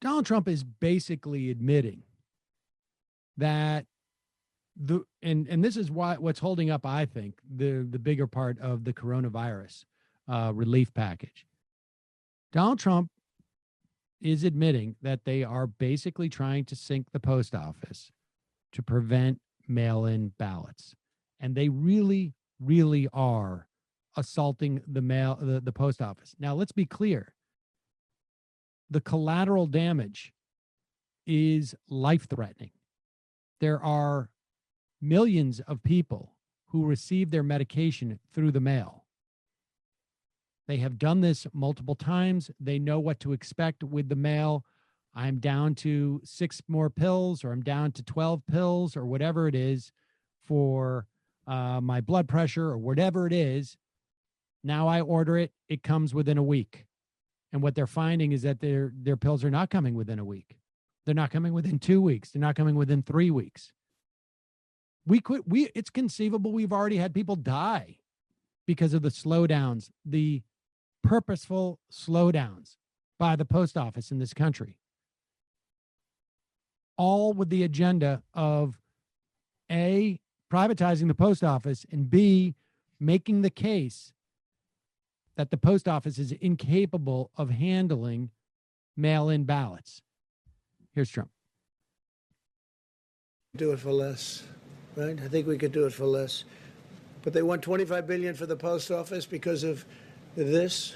Donald Trump is basically admitting that and this is what's holding up, I think, the bigger part of the coronavirus relief package. Donald Trump is admitting that they are basically trying to sink the post office to prevent mail-in ballots, and they really, really are assaulting the post office. Now, let's be clear. The collateral damage is life-threatening. There are millions of people who receive their medication through the mail. They have done this multiple times. They know what to expect with the mail. I'm down to 6 more pills, or I'm down to 12 pills, or whatever it is for my blood pressure, or whatever it is. Now I order it. It comes within a week. And what they're finding is that their pills are not coming within a week. They're not coming within 2 weeks. They're not coming within 3 weeks. It's conceivable we've already had people die because of the slowdowns, the purposeful slowdowns by the post office in this country. All with the agenda of A, privatizing the post office, and B, making the case that the post office is incapable of handling mail-in ballots. Here's Trump. Do it for less, right? I think we could do it for less. But they want $25 billion for the post office because of this.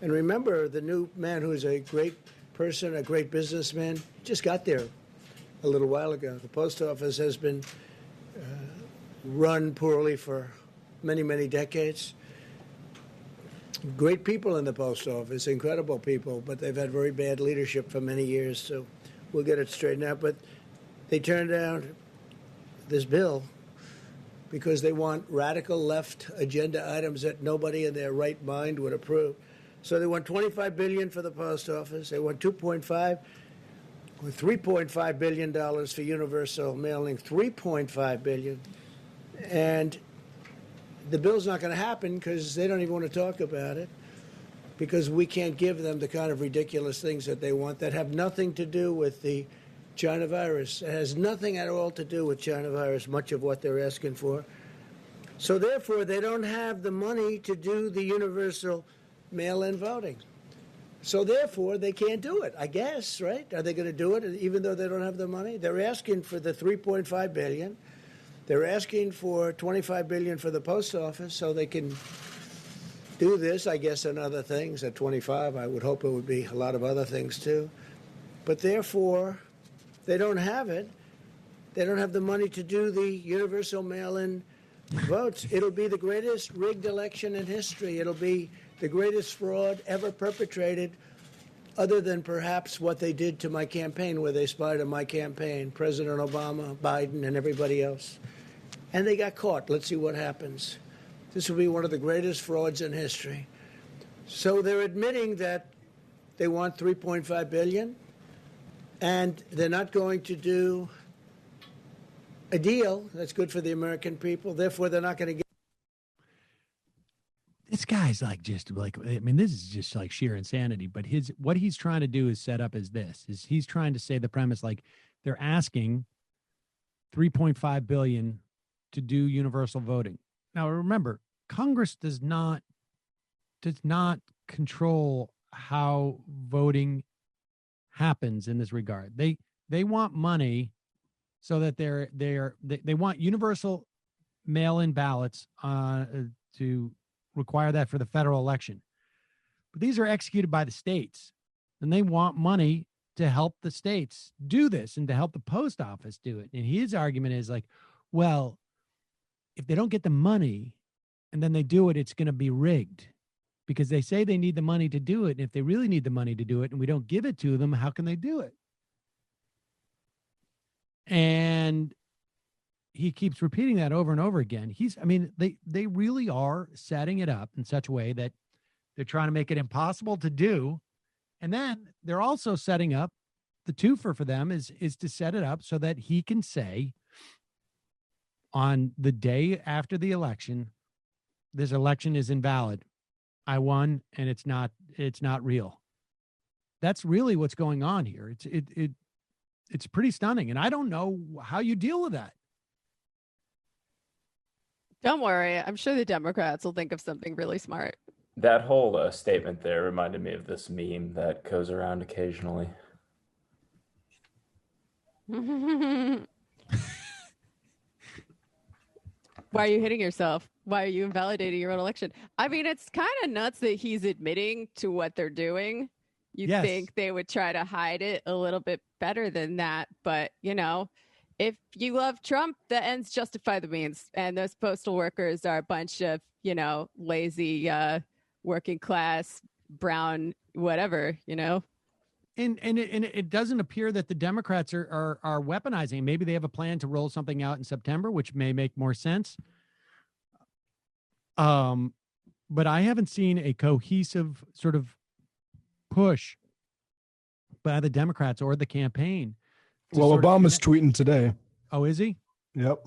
And remember, the new man, who's a great person, a great businessman, just got there a little while ago. The post office has been run poorly for many, many decades. Great people in the post office, incredible people, but they've had very bad leadership for many years, so we'll get it straightened out. But they turned down this bill because they want radical left agenda items that nobody in their right mind would approve. So they want $25 billion for the post office. They want $3.5 billion for universal mailing, $3.5 billion. And the bill's not going to happen because they don't even want to talk about it, because we can't give them the kind of ridiculous things that they want that have nothing to do with the China virus. It has nothing at all to do with China virus, much of what they're asking for. So therefore, they don't have the money to do the universal mail-in voting. So therefore, they can't do it, I guess, right? Are they going to do it even though they don't have the money? They're asking for the $3.5 billion. They're asking for $25 billion for the post office so they can do this, I guess, and other things. At 25, I would hope it would be a lot of other things, too. But therefore, they don't have it. They don't have the money to do the universal mail-in votes. It'll be the greatest rigged election in history. It'll be the greatest fraud ever perpetrated, other than perhaps what they did to my campaign, where they spied on my campaign, President Obama, Biden, and everybody else. And they got caught. Let's see what happens. This will be one of the greatest frauds in history. So they're admitting that they want $3.5 billion, and they're not going to do a deal that's good for the American people. Therefore, they're not going to get. This guy's this is just like sheer insanity. But what he's trying to do is set up as this: is he's trying to say the premise, like, they're asking $3.5 billion to do universal voting. Now, remember, Congress does not control how voting happens in this regard. They want money so that they want universal mail-in ballots to require that for the federal election. But these are executed by the states, and they want money to help the states do this and to help the post office do it. And his argument is like, well, if they don't get the money and then they do it, it's going to be rigged, because they say they need the money to do it. And if they really need the money to do it and we don't give it to them, how can they do it? And he keeps repeating that over and over again. They really are setting it up in such a way that they're trying to make it impossible to do. And then they're also setting up, the twofer for them is to set it up so that he can say on the day after the election, this election is invalid I won, and it's not real. That's really what's going on here. It's pretty stunning, and I don't know how you deal with that. Don't worry. I'm sure the Democrats will think of something really smart. That whole statement there reminded me of this meme that goes around occasionally. Why are you hitting yourself? Why are you invalidating your own election? I mean, it's kind of nuts that he's admitting to what they're doing. You'd Yes. think they would try to hide it a little bit better than that. But, if you love Trump, the ends justify the means. And those postal workers are a bunch of, lazy, working class, brown, whatever. And it doesn't appear that the Democrats are weaponizing. Maybe they have a plan to roll something out in September, which may make more sense. But I haven't seen a cohesive sort of push by the Democrats or the campaign. Well, Obama's tweeting today. Oh, is he? Yep.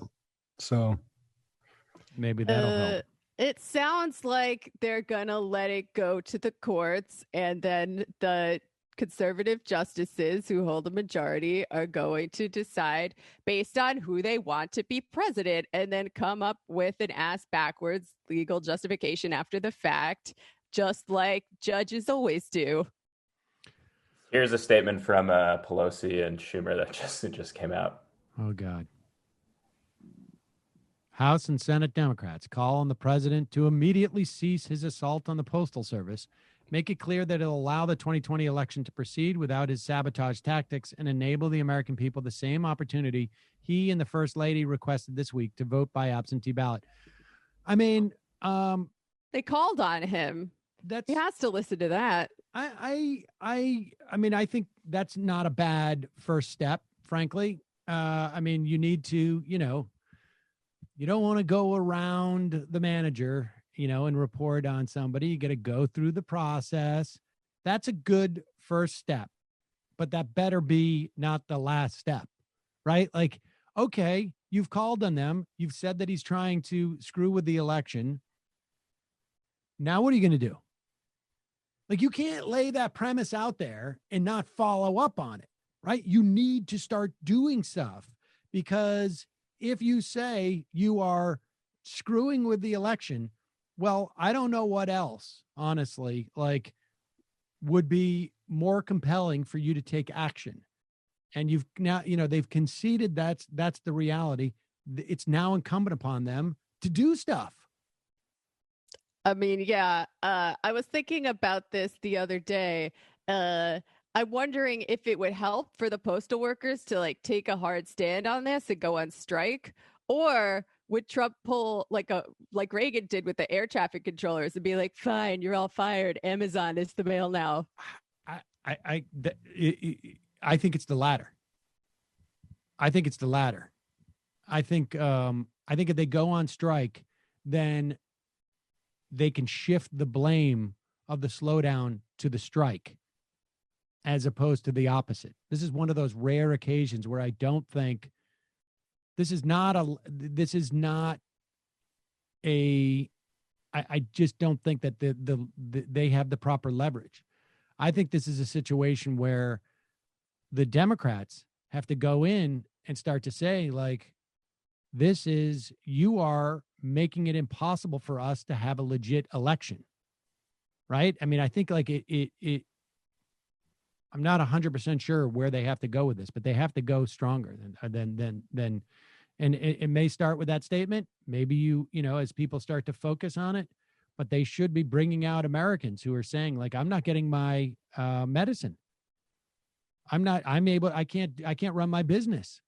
So maybe that'll help. It sounds like they're going to let it go to the courts, and then the conservative justices who hold the majority are going to decide based on who they want to be president, and then come up with an ass backwards legal justification after the fact, just like judges always do. Here's a statement from Pelosi and Schumer that just came out. Oh, God. House and Senate Democrats call on the president to immediately cease his assault on the Postal Service, make it clear that it'll allow the 2020 election to proceed without his sabotage tactics, and enable the American people the same opportunity he and the First Lady requested this week to vote by absentee ballot. I mean, they called on him. He has to listen to that. I mean, I think that's not a bad first step, frankly. I mean, you need to, you don't want to go around the manager, and report on somebody. You got to go through the process. That's a good first step, but that better be not the last step, right? Like, okay, you've called on them. You've said that he's trying to screw with the election. Now, what are you going to do? Like, you can't lay that premise out there and not follow up on it, right? You need to start doing stuff, because if you say you are screwing with the election, well, I don't know what else, honestly, like, would be more compelling for you to take action. And you've now, they've conceded that's the reality. It's now incumbent upon them to do stuff. I mean, yeah, I was thinking about this the other day. I'm wondering if it would help for the postal workers to take a hard stand on this and go on strike, or would Trump pull like Reagan did with the air traffic controllers and be like, "Fine, you're all fired. Amazon is the mail now." I think it's the latter. I think it's the latter. I think if they go on strike, then they can shift the blame of the slowdown to the strike, as opposed to the opposite. This is one of those rare occasions where I don't think I just don't think that they have the proper leverage. I think this is a situation where the Democrats have to go in and start to say, like, you are making it impossible for us to have a legit election. Right? I mean, I think I'm not 100% sure where they have to go with this, but they have to go stronger than and it may start with that statement. Maybe as people start to focus on it, but they should be bringing out Americans who are saying, like, I'm not getting my medicine. I can't run my business.